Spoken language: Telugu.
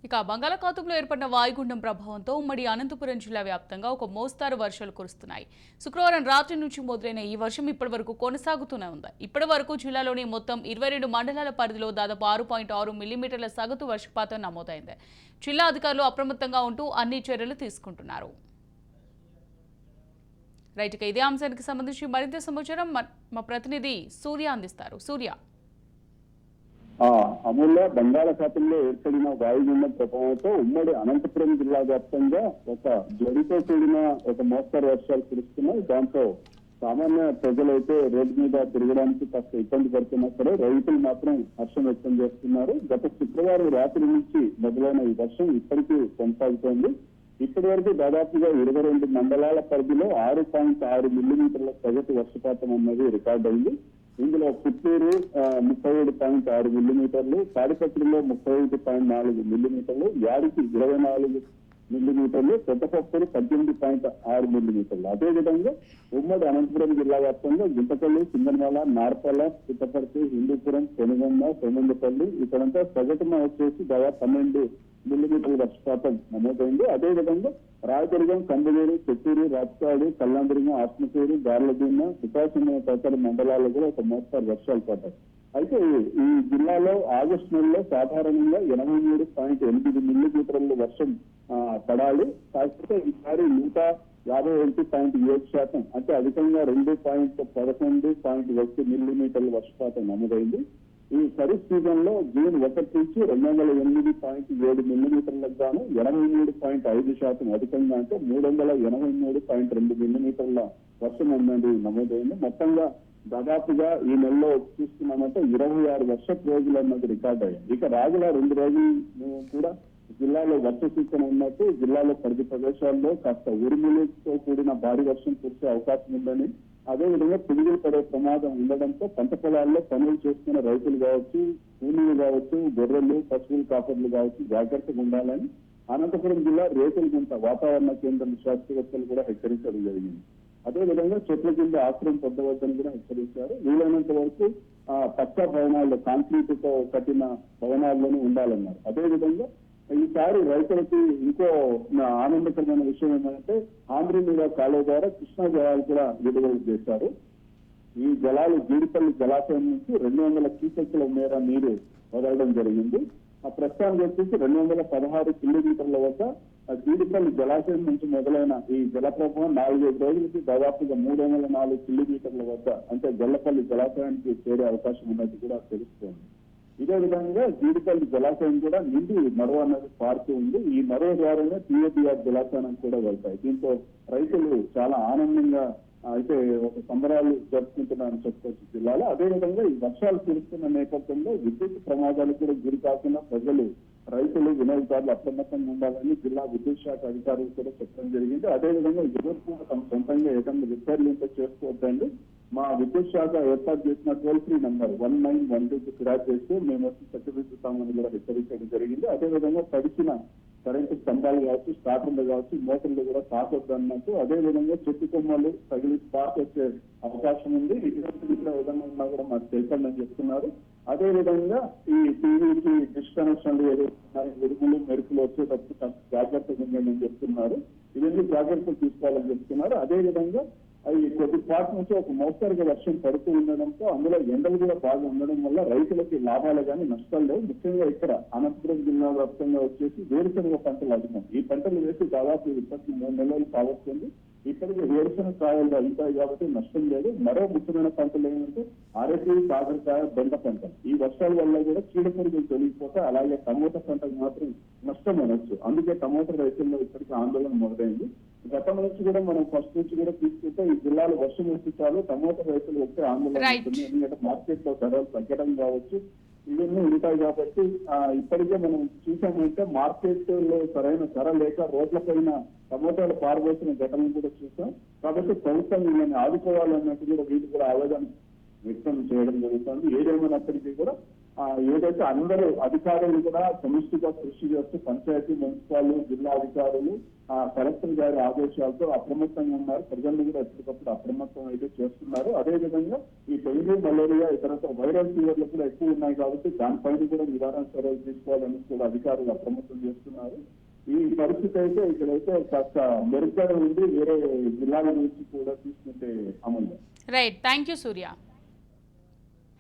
ఇక బంగాళాఖాతంలో ఏర్పడిన వాయుగుండం ప్రభావంతో ఉమ్మడి అనంతపురం జిల్లా వ్యాప్తంగా ఒక మోస్తారు వర్షాలు కురుస్తున్నాయి. శుక్రవారం రాత్రి నుంచి మొదలైన ఈ వర్షం ఇప్పటి వరకు కొనసాగుతూనే ఉంది. ఇప్పటి వరకు జిల్లాలోని మొత్తం 22 మండలాల పరిధిలో దాదాపు 6.6 మిల్లీమీటర్ల సగటు వర్షపాతం నమోదైంది. జిల్లా అధికారులు అప్రమత్తంగా ఉంటూ అన్ని చర్యలు తీసుకుంటున్నారు. రైట్, ఇక ఇదే అంశానికి సంబంధించి మరింత సమాచారం మా ప్రతినిధి సూర్య అందిస్తారు. సూర్య. అమూల్య బంగాళాఖాతంలో ఏర్పడిన వాయుగుండం ప్రభావంతో ఉమ్మడి అనంతపురం జిల్లా వ్యాప్తంగా ఒక జడితో కూడిన ఒక మోస్తరు వర్షాలు కురుస్తున్నాయి. దాంతో సామాన్య ప్రజలైతే రోడ్డు మీద తిరగడానికి కాస్త ఇబ్బంది పడుతున్నా సరే రైతులు మాత్రం హర్షం వ్యక్తం చేస్తున్నారు. గత శుక్రవారం రాత్రి నుంచి మొదలైన ఈ వర్షం ఇప్పటికీ కొనసాగుతోంది. ఇప్పటి వరకు దాదాపుగా 22 మండలాల పరిధిలో 6.6 మిల్లీమీటర్ల సగటు వర్షపాతం అన్నది రికార్డు అయింది. ఇందులో పుత్తూరు 37.6 మిల్లీమీటర్లు, తాడిపత్రిలో 35.4 మిల్లీమీటర్లు, యాడికి 24 మిల్లీమీటర్లు, పెద్దపప్పూరు 18.6 మిల్లీమీటర్లు. అదేవిధంగా ఉమ్మడి అనంతపురం జిల్లా వ్యాప్తంగా గుంతకల్లు, సింగనమల, నార్పల, పుట్టపర్తి, హిందూపురం, పెనుగొండ, పెనుగొండపల్లి ఇక్కడంతా సగటున వచ్చేసి దాదాపు 12 మిల్లీమీటర్ల వర్షపాతం నమోదైంది. అదేవిధంగా రాయదుర్గం, కందులూరు, చెట్టూరు, రాప్తాడు, కల్లాందుర్గం, ఆత్మకూరు, గార్లదిన్న, వికాసం తదితర మండలాల్లో కూడా ఒక మోస్తారు వర్షాలు పడ్డాయి. అయితే ఈ జిల్లాలో ఆగస్టు నెలలో సాధారణంగా 83.8 మిల్లీమీటర్ల వర్షం పడాలి. కాకపోతే ఈసారి 151.7% అంటే అధికంగా 2.11.1 మిల్లీమీటర్ల వర్షపాతం నమోదైంది. ఈ ఖరీఫ్ సీజన్ లో జూన్ 1 నుంచి 208.7 మిల్లీమీటర్లకు గాను 83.5% అధికంగా అంటే 383.2 మిల్లీమీటర్ల వర్షం అన్నది నమోదైంది. మొత్తంగా దాదాపుగా ఈ నెలలో చూస్తున్నామంటే 26 వర్షపు రోజులు అన్నది రికార్డ్ అయ్యాయి. ఇక రాగల 2 రోజులు కూడా జిల్లాలో వర్ష సూచన ఉన్నట్టు జిల్లాలో 10 ప్రదేశాల్లో కాస్త ఉరుములతో కూడిన భారీ వర్షం కురిసే అవకాశం ఉందని, అదేవిధంగా పిడుగులు పడే ప్రమాదం ఉండడంతో పంట పొలాల్లో పనులు చేస్తున్న రైతులు కావచ్చు, కూలీలు కావచ్చు, గొర్రెలు, పశువులు కాపర్లు కావచ్చు జాగ్రత్తగా ఉండాలని అనంతపురం జిల్లా రేకులగుంట వాతావరణ కేంద్రం శాస్త్రవేత్తలు కూడా హెచ్చరించడం జరిగింది. అదేవిధంగా చెట్ల కింద ఆశ్రయం పొందవద్దని కూడా హెచ్చరించారు. వీలైనంత వరకు పక్కా భవనాల్లో, కాంక్రీట్ తో కట్టిన భవనాల్లోనే ఉండాలన్నారు. అదేవిధంగా ఈసారి రైతులకి ఇంకో ఆనందకరమైన విషయం ఏంటంటే ఆంధ్రనీడ కాలువ ద్వారా కృష్ణా జలాలు కూడా విడుదల చేశారు. ఈ జలాలు జీడిపల్లి జలాశయం నుంచి 200 క్యూసెక్కుల మేర నీరు వదలడం జరిగింది. ఆ ప్రస్తుతానికి వచ్చేసి 216 కిలోమీటర్ల వద్ద జీడిపల్లి జలాశయం నుంచి మొదలైన ఈ జలప్రవాహం 4-5 రోజులకి దాదాపుగా 304 కిలోమీటర్ల వద్ద అంటే గొల్లపల్లి జలాశయానికి చేరే అవకాశం ఉన్నది కూడా తెలుస్తోంది. ఇదే విధంగా జీడిపల్లి జలాశయం కూడా నిండి మరో అన్నది పారుతూ ఉంది. ఈ మరో ద్వారానే టీఏబీఆర్ జలాశయానికి కూడా వెళ్తాయి. దీంతో రైతులు చాలా ఆనందంగా అయితే ఒక సంబరాలు జరుపుకుంటున్నారని చెప్పుకోవచ్చు జిల్లాలో. అదేవిధంగా ఈ వర్షాలు కురుస్తున్న నేపథ్యంలో విద్యుత్ ప్రమాదాలు కూడా గురి కాకుండా ప్రజలు, రైతులు, వినియోగదారులు అప్రమత్తంగా ఉండాలని జిల్లా విద్యుత్ శాఖ అధికారులు కూడా చెప్పడం జరిగింది. అదేవిధంగా ఎవరు కూడా తమ సొంతంగా ఏదైనా రిపేర్లు ఉంటే చేసుకోవద్దండి. మా విద్యుత్ శాఖ ఏర్పాటు చేసిన టోల్ ఫ్రీ నంబర్ 1912కి ఫిర్యాదు చేస్తే మేము వచ్చి చర్చలు కూడా హెచ్చరించడం జరిగింది. అదేవిధంగా తడిచిన కరెంటు స్తంభాలు కావచ్చు, స్టార్టర్లు కావచ్చు, మోటార్లు కూడా తాకొద్దు అన్నట్టు. అదేవిధంగా చెట్టు కొమ్మలు తగిలి స్పాట్ వచ్చే అవకాశం ఉంది. ఇటువంటి విధంగా ఉన్నా కూడా మాకు తెలిపండి అని చెప్తున్నారు. అదేవిధంగా ఈ టీవీకి డిస్కనెక్షన్లు ఉరుములు, మెరుపులు వచ్చేటప్పుడు జాగ్రత్తగా ఉందని చెప్తున్నారు. ఇవన్నీ జాగ్రత్తలు తీసుకోవాలని చెప్తున్నారు. అదేవిధంగా అవి కొద్దిపాటి నుంచి ఒక మోస్తరుగా వర్షం పడుతూ ఉండడంతో అందులో ఎండలు కూడా బాగా ఉండడం వల్ల రైతులకి లాభాలు కానీ నష్టాలు లేవు. ముఖ్యంగా ఇక్కడ అనంతపురం జిల్లా వ్యాప్తంగా వచ్చేసి వేరుశనగ పంటలు అధికం. ఈ పంటలు వేసి దాదాపు ఇప్పటికి 3 నెలలు కావస్తుంది. ఇప్పటికీ వేరుశనగ కాయలు అవుతాయి కాబట్టి నష్టం లేదు. మరో ముఖ్యమైన పంటలు ఏంటంటే అరటి, కాకరకాయ, బెండ పంటలు. ఈ వర్షాల వల్ల కూడా చీడపురుగులు తొలగిపోతే అలాగే టమోటా పంటకు మాత్రం నష్టం అనొచ్చు. అందుకే టమోటా రైతుల్లో ఇప్పటికీ ఆందోళన మొదలైంది. గతం నుంచి కూడా మనం ఫస్ట్ నుంచి కూడా తీసుకుంటే ఈ జిల్లాలో వర్షం వచ్చి చాలు టమోటా రైతులు వచ్చే ఆందోళన ఉంటుంది. ఎందుకంటే మార్కెట్ లో ధరలు తగ్గడం కావచ్చు, ఇవన్నీ ఉంటాయి కాబట్టి ఇప్పటికే మనం చూసామంటే మార్కెట్ లో సరైన ధర లేక రోడ్ల పైన టమోటాలు పారబోసిన ఘటనలు కూడా చూసాం. కాబట్టి ప్రభుత్వం వీళ్ళని ఆదుకోవాలన్నట్టు కూడా వీటి కూడా ఆవేదన వ్యక్తం చేయడం జరుగుతుంది. ఏదేమైనప్పటికీ కూడా ఏదైతే అందరూ అధికారులు కూడా సమిష్టిగా కృషి చేస్తూ పంచాయతీ, మున్సిపాల్, జిల్లా అధికారులు కలెక్టర్ గారి ఆదేశాలతో అప్రమత్తంగా ఉన్నారు. ప్రజలను కూడా ఎప్పటికప్పుడు అప్రమత్తం అయితే చేస్తున్నారు. అదేవిధంగా ఈ డెంగ్యూ, మలేరియా, ఇతర వైరల్ ఫీవర్లు కూడా ఎక్కువ ఉన్నాయి కాబట్టి దానిపైన కూడా నివారణ చర్యలు తీసుకోవాలని కూడా అధికారులు అప్రమత్తం చేస్తున్నారు. ఈ పరిస్థితి అయితే ఇక్కడైతే కాస్త మెరుగ్గా ఉంది. వేరే జిల్లాల నుంచి కూడా తీసుకుంటే అమలు. Right, thank you Surya.